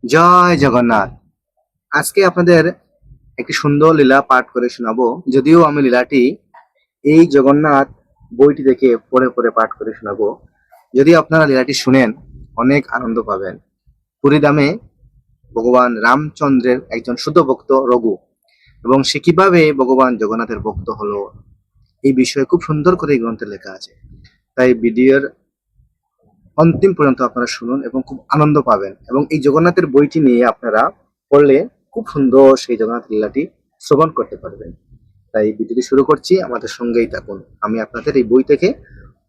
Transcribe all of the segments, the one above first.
জয় জগন্নাথ। আজকে আপনাদের একটি সুন্দর লীলা পাঠ করে শোনাবো। যদিও আমি লীলাটি এই জগন্নাথ বইটি থেকে পড়ে পড়ে পাঠ করে শোনাবো। যদি আপনারা লীলাটি শুনেন, অনেক আনন্দ পাবেন। পুরীধামে ভগবান রামচন্দ্রের একজন শুদ্ধ ভক্ত রঘু, এবং সে কিভাবে ভগবান জগন্নাথের ভক্ত হলো, এই বিষয়ে খুব সুন্দর করে এই গ্রন্থে লেখা আছে। তাই ভিডিওর অন্তিম পর্যন্ত আপনারা শুনুন এবং খুব আনন্দ পাবেন। এবং এই জগন্নাথের বইটি নিয়ে আপনারা পড়লে খুব সুন্দর সেই জগন্নাথ লীলাটি শ্রবণ করতে পারবেন। তাই ভিডিওটি শুরু করছি, আমাদের সঙ্গেই থাকুন। আমি আপনাদের এই বই থেকে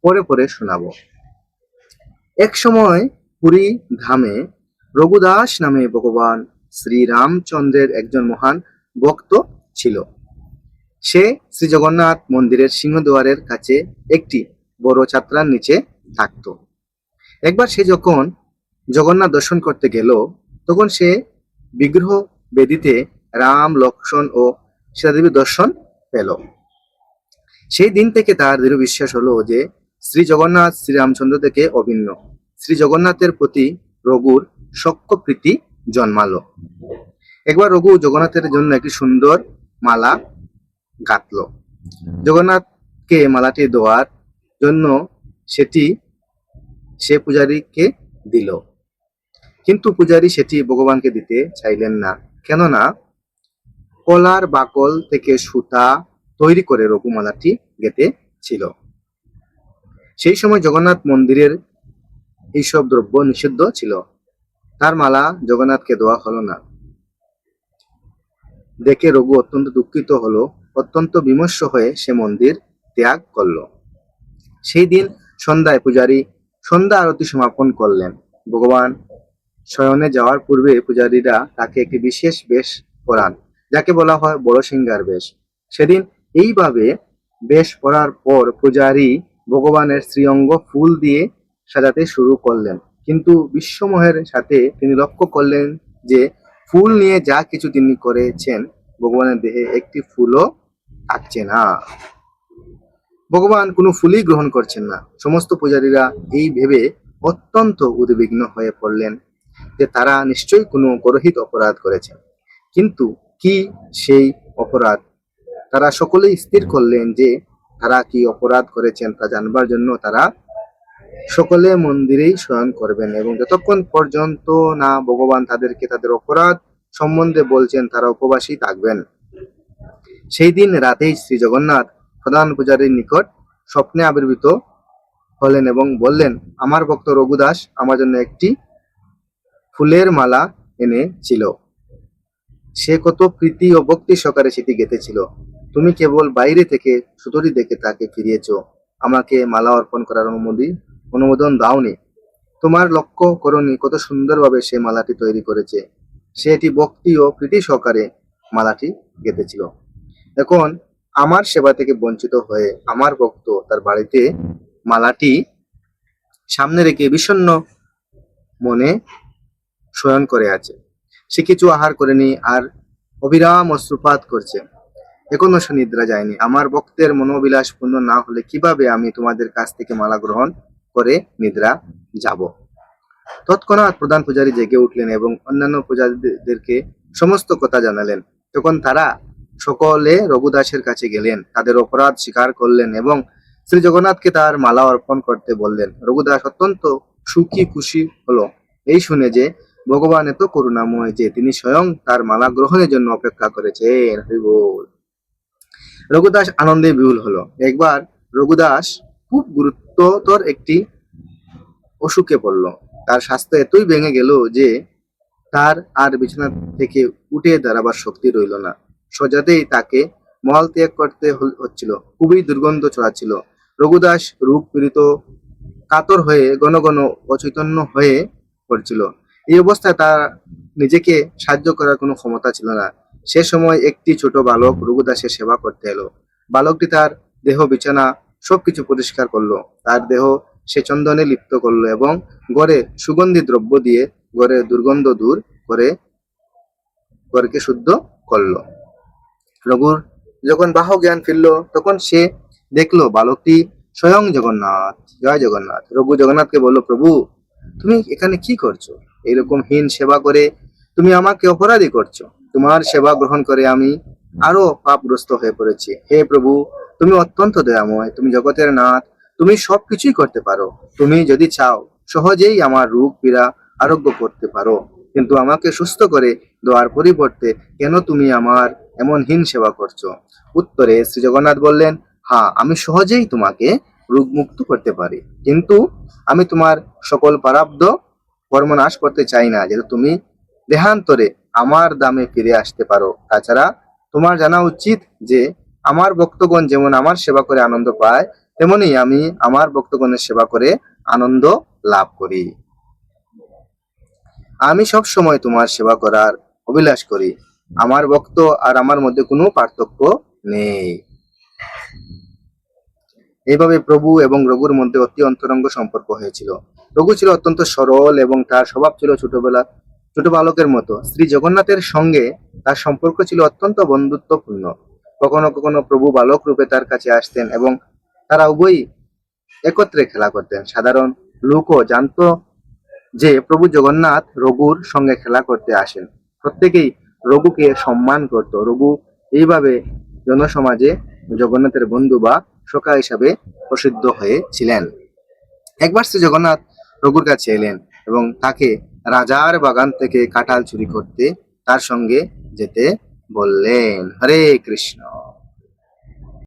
পড়ে পড়ে শোনাবো। এক সময় পুরী ধামে রঘুদাস নামে ভগবান শ্রী রামচন্দ্রের একজন মহান ভক্ত ছিল। সে শ্রী জগন্নাথ মন্দিরের সিংহদ্বারের কাছে একটি বড় ছাত্রার নিচে থাকতো। একবার সে যখন জগন্নাথ দর্শন করতে গেল, তখন সে বিগ্রহ বেদিতে রাম, লক্ষ্মণ ও সীতাদেবীর দর্শন পেল। সেই দিন থেকে তার দৃঢ় বিশ্বাস হলো যে শ্রী জগন্নাথ শ্রীরামচন্দ্র থেকে অভিন্ন। শ্রী জগন্নাথের প্রতি রঘুর সখ্য প্রীতি জন্মালো। একবার রঘু জগন্নাথের জন্য একটি সুন্দর মালা গাঁথল। জগন্নাথকে মালাটি দেওয়ার জন্য সেটি সে পূজারীকে দিল, কিন্তু পূজারী সেটি ভগবানকে দিতে চাইলেন না। কেননা কলার বাকল থেকে সুতা তৈরি করে রঘুমালাটি গেঁথে ছিল। সেই সময় জগন্নাথ মন্দিরের এইসব দ্রব্য নিষিদ্ধ ছিল। তার মালা জগন্নাথকে দেওয়া হলো না দেখে রঘু অত্যন্ত দুঃখিত হলো। অত্যন্ত বিমর্ষ হয়ে সে মন্দির ত্যাগ করল। সেই দিন সন্ধ্যায় পূজারী সন্ধ্যা আরতি সমাপন করলেন। ভগবান শয়নে যাওয়ার পূর্বে পূজারীরা তাকে একটি বিশেষ বেশ পরান, যাকে বলা হয় বড় সিংহার বেশ। সেদিন এইভাবে বেশ পরার পর পূজারী ভগবানের শ্রীঅঙ্গ ফুল দিয়ে সাজাতে শুরু করলেন। কিন্তু বিস্ময়ের সাথে তিনি লক্ষ্য করলেন যে ফুল নিয়ে যা কিছু তিনি করেছেন, ভগবানের দেহে একটি ফুলও থাকছে না। ভগবান কোনো ফুলই গ্রহণ করছেন না। সমস্ত পূজারীরা এই ভেবে অত্যন্ত উদ্বিগ্ন হয়ে পড়লেন যে তারা নিশ্চয়ই কোনো গর্হিত অপরাধ করেছেন। কিন্তু কি সেই অপরাধ? তারা সকলেই স্থির করলেন যে তারা কি অপরাধ করেছেন তা জানবার জন্য তারা সকলে মন্দিরেই শয়ন করবেন, এবং যতক্ষণ পর্যন্ত না ভগবান তাদেরকে তাদের অপরাধ সম্বন্ধে বলছেন তারা উপবাসী থাকবেন। সেই দিন রাতেই শ্রী জগন্নাথ প্রধান পূজারীর নিকট স্বপ্নে আবির্ভূত হলেন এবং বললেন, আমার ভক্ত রঘুদাস আমার জন্য একটি ফুলের মালা এনেছিল। সে কত প্রীতি ও ভক্তি সহকারে সেটি গেঁথেছিল। তুমি কেবল বাইরে থেকে সুতরি দেখে তাকে ফিরিয়েছ, আমাকে মালা অর্পণ করার অনুমোদন দাওনি। তোমার লক্ষ্য করনি কত সুন্দরভাবে সে মালাটি তৈরি করেছে। সে এটি ভক্তি ও প্রীতি সহকারে মালাটি গেঁথেছিল। এখন আমার সেবা থেকে বঞ্চিত হয়ে আমার ভক্ত তার বাড়িতে মালাটি সামনে রেখে বিষণ্ণ মনে শয়ন করে আছে। সে কিছু আহার করেনি আর অবিরাম অশ্রুপাত করছে। এখনো সে নিদ্রা যায়নি। আমার ভক্তের মনোবিলাস পূর্ণ না হলে কিভাবে আমি তোমাদের কাছ থেকে মালা গ্রহণ করে নিদ্রা যাব? তৎক্ষণাৎ প্রধান পূজারী জেগে উঠলেন এবং অন্যান্য পূজারীদেরকে সমস্ত কথা জানালেন। তখন তারা সকলে রঘুদাসের কাছে গেলেন, তাদের অপরাধ স্বীকার করলেন এবং শ্রী জগন্নাথকে তার মালা অর্পণ করতে বললেন। রঘুদাস অত্যন্ত সুখী খুশি হলো এই শুনে যে ভগবান এত করুণাময় যে তিনি স্বয়ং তার মালা গ্রহণের জন্য অপেক্ষা করেছেন। হরি বল। রঘুদাস আনন্দে বিহুল হলো। একবার রঘুদাস খুব গুরুত্বতর একটি অসুখে পড়ল। তার স্বাস্থ্য এতই ভেঙে গেল যে তার আর বিছানা থেকে উঠে দাঁড়াবার শক্তি রইল না। সজাতেই তাকে মল ত্যাগ করতে হচ্ছিল। খুবই দুর্গন্ধ ছড়াচ্ছিল। রঘুদাস রূপ পীড়িত, কাতর হয়ে ঘন ঘন অচৈতন্য হয়ে পড়ছিল। এই অবস্থায় তার নিজেকে সাহায্য করার কোনো ক্ষমতা ছিল না। সে সময় একটি ছোট বালক রঘুদাসের সেবা করতে এলো। বালকটি তার দেহ, বিছানা সবকিছু পরিষ্কার করলো। তার দেহ সে চন্দনে লিপ্ত করলো এবং ঘরে সুগন্ধি দ্রব্য দিয়ে ঘরের দুর্গন্ধ দূর করে ঘরকে শুদ্ধ করলো। রঘুর যখন বাহ জ্ঞান ফিরল, তখন সে দেখলো বালকটি স্বয়ং জগন্নাথ। জয় জগন্নাথ। রঘু জগন্নাথকে বলল, প্রভু তুমি এখানে কি করছো? এইরকম হীন সেবা করে তুমি আমাকে অপরাধী করছো। তোমার সেবা গ্রহণ করে আমি আরো পাপগ্রস্ত হয়ে পড়েছি। হে প্রভু, তুমি অত্যন্ত দয়াময়, তুমি জগতের নাথ, তুমি সবকিছুই করতে পারো। তুমি যদি চাও সহজেই আমার রোগ পীড়া আরোগ্য করতে পারো, কিন্তু আমাকে সুস্থ করে দেওয়ার পরিবর্তে কেন তুমি আমার এমন হীন সেবা করছো? উত্তরে শ্রী জগন্নাথ বললেন, হ্যাঁ, আমি সহজেই তোমাকে রোগমুক্ত করতে পারি, কিন্তু আমি তোমার সকল প্রারব্ধ কর্মনাশ করতে চাই না, যেহেতু তুমি দেহান্তরে আমার দামে ফিরে আসতে পারো। তাছাড়া তোমার জানা উচিত যে আমার ভক্তগণ যেমন আমার সেবা করে আনন্দ পায়, তেমনি আমি আমার ভক্তগণের সেবা করে আনন্দ লাভ করি। আমি সব সময় তোমার সেবা করার অভিলাষ করি। আমার ভক্ত আর আমার মধ্যে কোনো পার্থক্য নেই। এইভাবে প্রভু এবং রঘুর মধ্যে অতি অন্তরঙ্গ সম্পর্ক হয়েছিল। রঘু ছিল অত্যন্ত সরল এবং তার স্বভাব ছিল ছোট বালকের মতো। শ্রী জগন্নাথের সঙ্গে তার সম্পর্ক ছিল অত্যন্ত বন্ধুত্বপূর্ণ। কখনো কখনো প্রভু বালক রূপে তার কাছে আসতেন এবং তারা উভয়ই একত্রে খেলা করতেন। সাধারণ লোকও জানতো যে প্রভু জগন্নাথ রঘুর সঙ্গে খেলা করতে আসেন। প্রত্যেকেই রঘুকে সম্মান করত। রঘু এইভাবে জনসমাজে জগন্নাথের বন্ধু বা সখা হিসাবে প্রসিদ্ধ হয়েছিলেন। একবার শ্রী জগন্নাথ রঘুর কাছে এলেন এবং তাকে রাজার বাগান থেকে কাঁঠাল চুরি করতে তার সঙ্গে যেতে বললেন। হরে কৃষ্ণ।